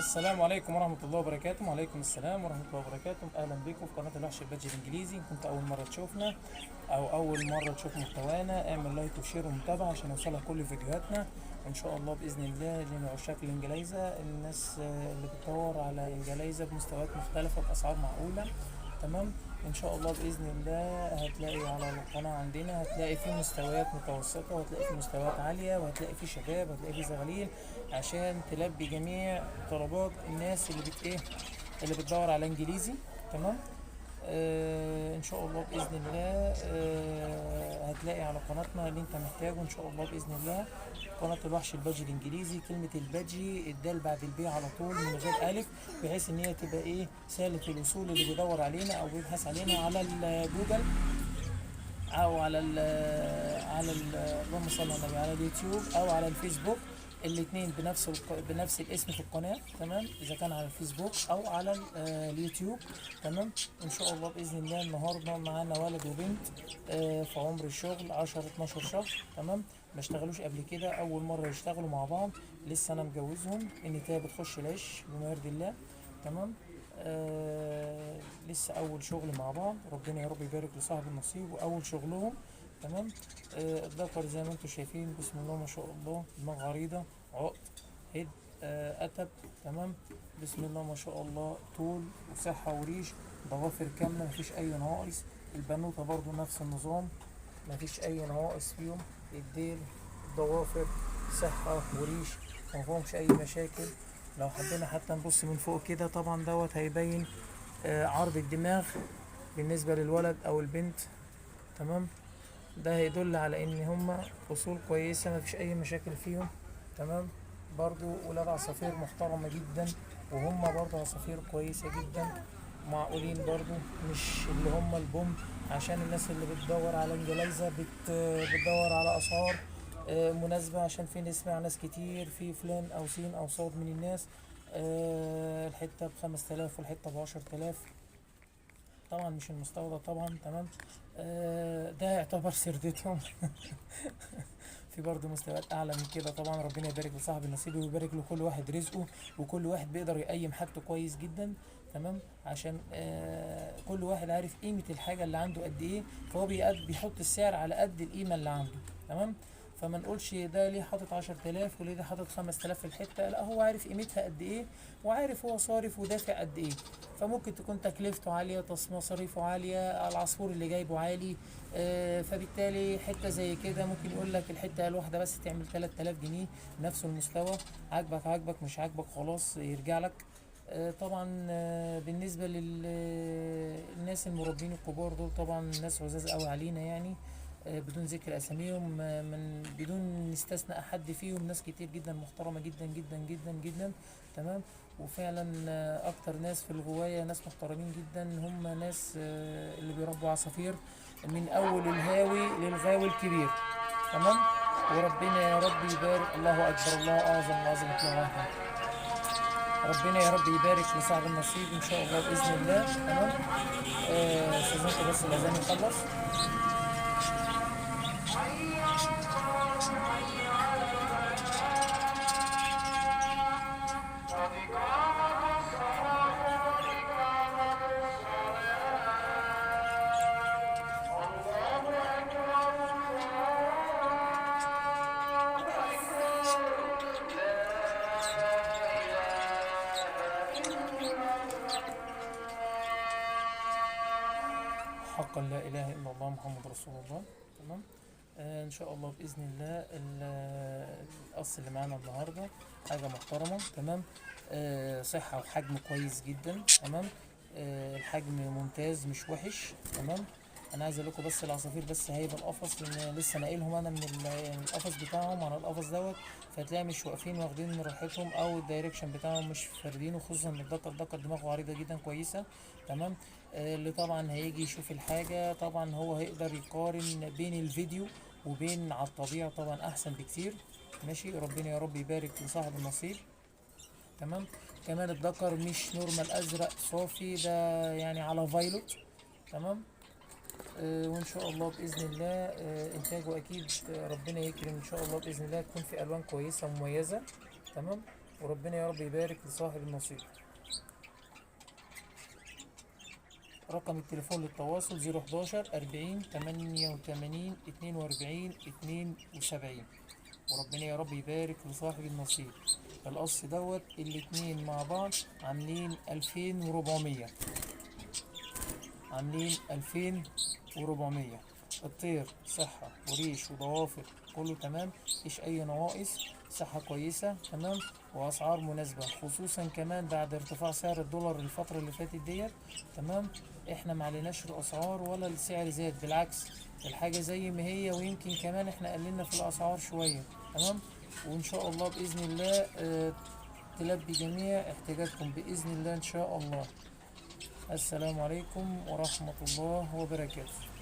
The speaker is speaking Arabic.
السلام عليكم ورحمة الله وبركاته. وعليكم السلام ورحمة الله وبركاته. أهلا بكم في قناة الوحش البادجي الإنجليزي. إن كنت أول مرة تشوفنا أو أول مرة تشوف محتوانا، اعمل لايك وشير ومتابعة عشان يوصلك كل فيديوهاتنا. وإن شاء الله بإذن الله لنا عشاق الإنجليزة، الناس اللي بتدور على إنجليزة بمستويات مختلفة بأسعار معقولة. تمام. ان شاء الله باذن الله هتلاقي على القناه عندنا، هتلاقي فيه مستويات متوسطه، وهتلاقي فيه مستويات عاليه، وهتلاقي فيه شباب، وهتلاقي فيه زغاليل، عشان تلبي جميع طلبات الناس اللي اللي بتدور على انجليزي. تمام. ان شاء الله باذن الله هتلاقي على قناتنا اللي انت محتاجه ان شاء الله باذن الله. قناه الوحش البادجي الانجليزي، كلمه البادجي الدال بعد البي على طول من غير الف، بحيث ان هي تبقى سهله الوصول اللي بيدور علينا او بيبحث علينا على الجوجل او اللهم صل على النبي، على اليوتيوب او على الفيسبوك. الاثنين بنفس الاسم في القناه. تمام. اذا كان على الفيسبوك او على اليوتيوب. تمام. ان شاء الله باذن الله النهارده معانا ولد وبنت في عمر الشغل 10 12 شهر. تمام. ما اشتغلوش قبل كده، اول مره يشتغلوا مع بعض. لسه انا مجوزهم، النتايه بتخش العش بما يرضي الله. تمام. لسه اول شغل مع بعض، ربنا يا رب يبارك لصاحب النصيب واول شغلهم. تمام. الذكر زي ما انتم شايفين، بسم الله ما شاء الله، دماغ عريضه، عقد، هيد، اتب. تمام. بسم الله ما شاء الله، طول وصحه وريش، ضوافر كامله مفيش اي نواقص. البنوته برضو نفس النظام، مفيش اي نواقص فيهم. الديل، الضوافر، صحه وريش، مفيهمش اي مشاكل. لو حبينا حتى نبص من فوق كده، طبعا دوت هيبين عرض الدماغ بالنسبة للولد او البنت. تمام. ده هيدل على ان هما اصول كويسة، مفيش اي مشاكل فيهم. تمام. برضو ولاد عصافير محترمة جدا، وهما برضو عصافير كويسة جدا، معقولين برضو، مش اللي هما البوم. عشان الناس اللي بتدور على انجليزة بتدور على اسعار مناسبة، عشان في نسمع ناس كتير في فلان او سين او صاد من الناس الحتة ب5000 والحتة ب10 تلاف. طبعا مش المستورد طبعا. تمام. ده يعتبر سردتهم. في برضه مستويات اعلى من كده طبعا. ربنا يبارك لصاحب النصيب ويبارك لكل واحد رزقه، وكل واحد بيقدر يقيم حاجته كويس جدا. تمام. عشان كل واحد عارف قيمة الحاجة اللي عنده قد ايه، فهو بيحط السعر على قد القيمة اللي عنده. تمام. فما نقولش ده ليه حاطط 10000 وليه ده حاطط 5000 في الحتة، لا، هو عارف قيمتها قد ايه، وعارف هو صارف ودافع قد ايه. فممكن تكون تكلفته عالية، مصاريفه عالية، العصفور اللي جايبه عالي. فبالتالي حتة زي كده ممكن يقول لك الحتة الواحدة بس تعمل 3000 جنيه، نفس المستوى. عاجبك عاجبك، مش عاجبك خلاص يرجع لك. طبعا بالنسبة للناس المربين الكبار دول، طبعا ناس عزاز قوي علينا يعني. بدون ذكر اساميهم، من بدون نستثنى احد فيهم، ناس كتير جدا محترمة جدا جدا جدا جدا. تمام. وفعلا اكتر ناس في الغواية ناس محترمين جدا، هم ناس اللي بيربوا عصافير من اول الهاوي للغاوي الكبير. تمام. وربنا يا رب يبارك، الله اكبر، الله اعظم، عظمة الله واحد. ربنا يا رب يبارك لصاحب النصيب ان شاء الله باذن الله. تمام. استاذنكم بس الاذان يخلص. حقا لا اله الا الله محمد رسول الله. تمام. ان شاء الله باذن الله القص اللي معانا النهارده حاجه محترمه. تمام. صحه وحجم كويس جدا. تمام. الحجم ممتاز مش وحش. تمام. انا عايز اقول لكم بس العصافير بس هيبقى القفص، لان لسه ناقلهم انا من القفص بتاعهم على القفص دوت. فتلاقي مش واقفين واخدين راحتهم، او الدايركشن بتاعهم مش فاردينه، خصوصا ان الدكر دماغه عريضه جدا كويسه. تمام. اللي طبعا هيجي يشوف الحاجة، طبعا هو هيقدر يقارن بين الفيديو وبين على الطبيعة، طبعا احسن بكتير. ماشي. ربنا يا رب يبارك لصاحب النصيب. تمام. كمان الذكر مش نورمال ازرق صافي، ده يعني على فايلوت. تمام. وان شاء الله باذن الله انتاجه اكيد ربنا يكرم ان شاء الله باذن الله، تكون في الوان كويسه ومميزه. تمام. وربنا يا رب يبارك لصاحب النصيب. رقم التليفون للتواصل 011 40 88 42 72. وربنا يا رب يبارك لصاحب النصيب. القص دوت الاتنين مع بعض عاملين 2400، عاملين 2400. الطير صحة وريش وضوافر كله تمام، مفيش أي نواقص، صحة كويسة تمام، وأسعار مناسبة، خصوصا كمان بعد ارتفاع سعر الدولار الفترة اللي فاتت ديت تمام. احنا معلناش الأسعار ولا السعر زاد، بالعكس الحاجة زي ما هي، ويمكن كمان احنا قللنا في الأسعار شوية تمام. وإن شاء الله بإذن الله تلبي جميع احتياجاتكم بإذن الله إن شاء الله. السلام عليكم ورحمة الله وبركاته.